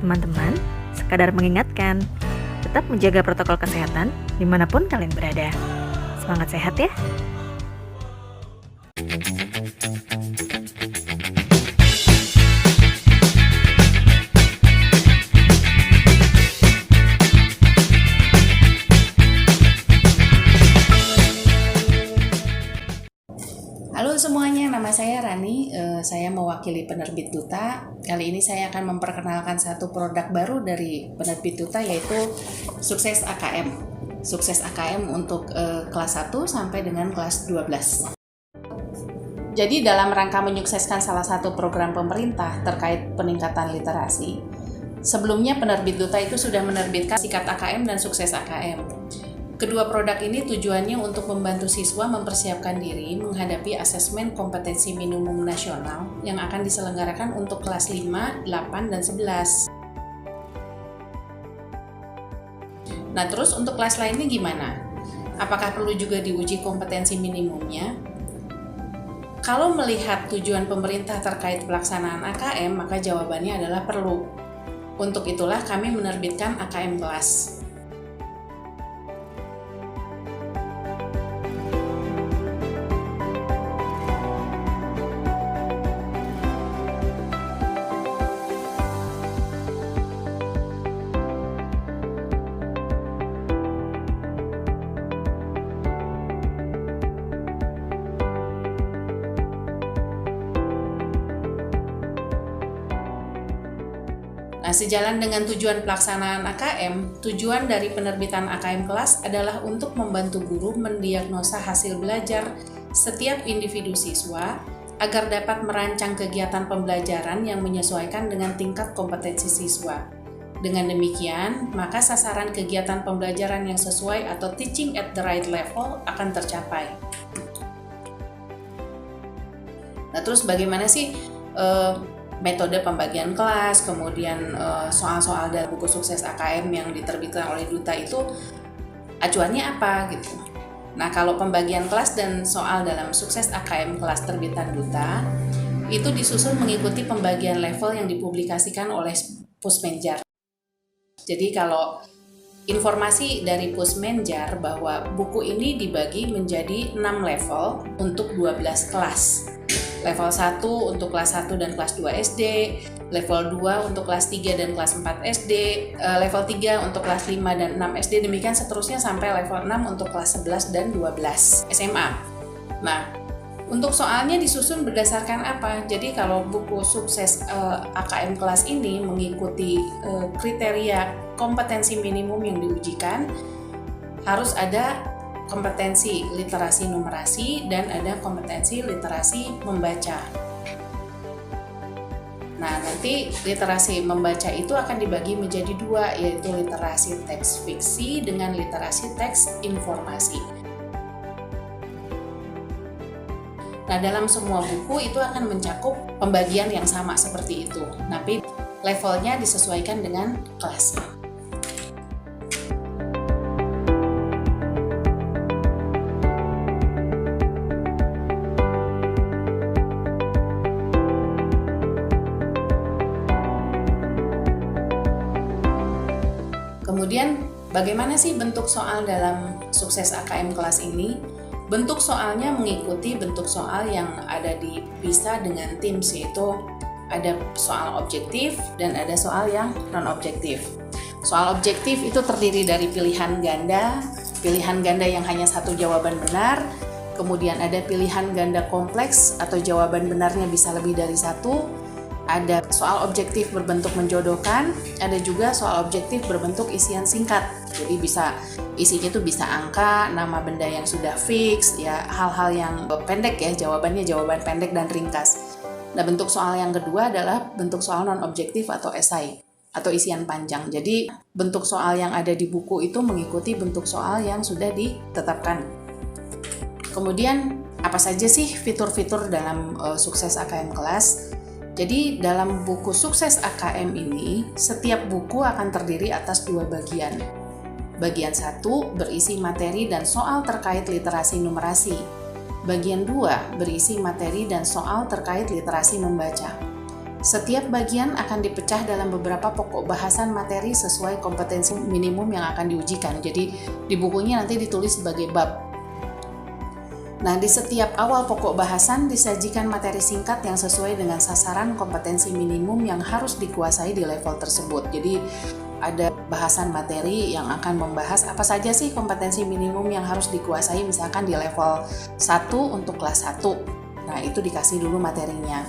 Teman-teman, sekadar mengingatkan, tetap menjaga protokol kesehatan dimanapun kalian berada. Semangat sehat ya! Halo semuanya, nama saya Rani. Saya mewakili penerbit Duta. Kali ini saya akan memperkenalkan satu produk baru dari penerbit Duta, yaitu Sukses AKM. Sukses AKM untuk kelas 1 sampai dengan kelas 12. Jadi dalam rangka menyukseskan salah satu program pemerintah terkait peningkatan literasi, sebelumnya penerbit Duta itu sudah menerbitkan Sikat AKM dan Sukses AKM. Kedua produk ini tujuannya untuk membantu siswa mempersiapkan diri menghadapi asesmen kompetensi minimum nasional yang akan diselenggarakan untuk kelas 5, 8, dan 11. Nah, terus untuk kelas lainnya gimana? Apakah perlu juga diuji kompetensi minimumnya? Kalau melihat tujuan pemerintah terkait pelaksanaan AKM, maka jawabannya adalah perlu. Untuk itulah kami menerbitkan AKM kelas. Nah, sejalan dengan tujuan pelaksanaan AKM, tujuan dari penerbitan AKM kelas adalah untuk membantu guru mendiagnosa hasil belajar setiap individu siswa agar dapat merancang kegiatan pembelajaran yang menyesuaikan dengan tingkat kompetensi siswa. Dengan demikian, maka sasaran kegiatan pembelajaran yang sesuai atau teaching at the right level akan tercapai. Nah, terus bagaimana sih metode pembagian kelas, kemudian soal-soal dari buku Sukses AKM yang diterbitkan oleh Duta itu acuannya apa gitu. Nah, kalau pembagian kelas dan soal dalam Sukses AKM kelas terbitan Duta itu disusun mengikuti pembagian level yang dipublikasikan oleh Pusmenjar. Jadi kalau informasi dari Pusmenjar bahwa buku ini dibagi menjadi 6 level untuk 12 kelas. Level 1 untuk kelas 1 dan kelas 2 SD, level 2 untuk kelas 3 dan kelas 4 SD, level 3 untuk kelas 5 dan 6 SD, demikian seterusnya sampai level 6 untuk kelas 11 dan 12 SMA. Nah, untuk soalnya disusun berdasarkan apa? Jadi kalau buku Sukses AKM kelas ini mengikuti kriteria kompetensi minimum yang diujikan, harus ada kompetensi literasi numerasi dan ada kompetensi literasi membaca. Nah, nanti literasi membaca itu akan dibagi menjadi 2, yaitu literasi teks fiksi dengan literasi teks informasi. Nah, dalam semua buku itu akan mencakup pembagian yang sama seperti itu, tapi levelnya disesuaikan dengan kelasnya. Kemudian, bagaimana sih bentuk soal dalam Sukses AKM kelas ini? Bentuk soalnya mengikuti bentuk soal yang ada di PISA dengan TIMSS, yaitu ada soal objektif dan ada soal yang non-objektif. Soal objektif itu terdiri dari pilihan ganda yang hanya satu jawaban benar, kemudian ada pilihan ganda kompleks atau jawaban benarnya bisa lebih dari satu, ada soal objektif berbentuk menjodohkan, ada juga soal objektif berbentuk isian singkat. Jadi isinya itu bisa angka, nama benda yang sudah fix, ya hal-hal yang pendek ya, jawaban pendek dan ringkas. Nah, bentuk soal yang kedua adalah bentuk soal non-objektif atau esai atau isian panjang. Jadi bentuk soal yang ada di buku itu mengikuti bentuk soal yang sudah ditetapkan. Kemudian apa saja sih fitur-fitur dalam Sukses AKM kelas? Jadi dalam buku Sukses AKM ini, setiap buku akan terdiri atas 2 bagian. Bagian 1 berisi materi dan soal terkait literasi numerasi. Bagian 2 berisi materi dan soal terkait literasi membaca. Setiap bagian akan dipecah dalam beberapa pokok bahasan materi sesuai kompetensi minimum yang akan diujikan. Jadi di bukunya nanti ditulis sebagai bab. Nah, di setiap awal pokok bahasan disajikan materi singkat yang sesuai dengan sasaran kompetensi minimum yang harus dikuasai di level tersebut. Jadi ada bahasan materi yang akan membahas apa saja sih kompetensi minimum yang harus dikuasai, misalkan di level 1 untuk kelas 1. Nah, itu dikasih dulu materinya.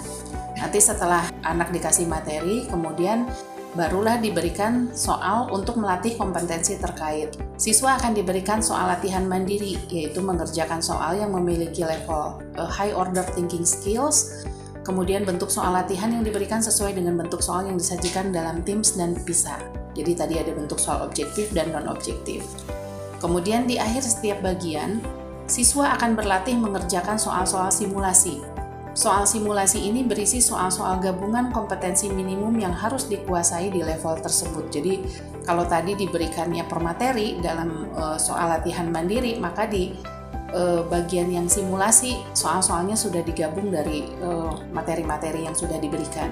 Nanti setelah anak dikasih materi, kemudian barulah diberikan soal untuk melatih kompetensi terkait. Siswa akan diberikan soal latihan mandiri, yaitu mengerjakan soal yang memiliki level high order thinking skills. Kemudian bentuk soal latihan yang diberikan sesuai dengan bentuk soal yang disajikan dalam TIMSS dan PISA. Jadi tadi ada bentuk soal objektif dan non-objektif. Kemudian di akhir setiap bagian, siswa akan berlatih mengerjakan soal-soal simulasi. Soal simulasi ini berisi soal-soal gabungan kompetensi minimum yang harus dikuasai di level tersebut. Jadi kalau tadi diberikannya per materi dalam soal latihan mandiri, maka di bagian yang simulasi soal-soalnya sudah digabung dari materi-materi yang sudah diberikan.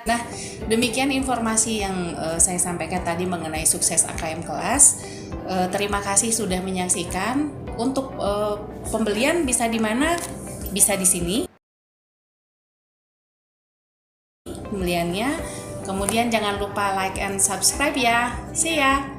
Nah, demikian informasi yang saya sampaikan tadi mengenai sukses AKM kelas. Terima kasih sudah menyaksikan. Untuk pembelian bisa di mana? Bisa di sini. Pembeliannya. Kemudian jangan lupa like and subscribe ya. See ya.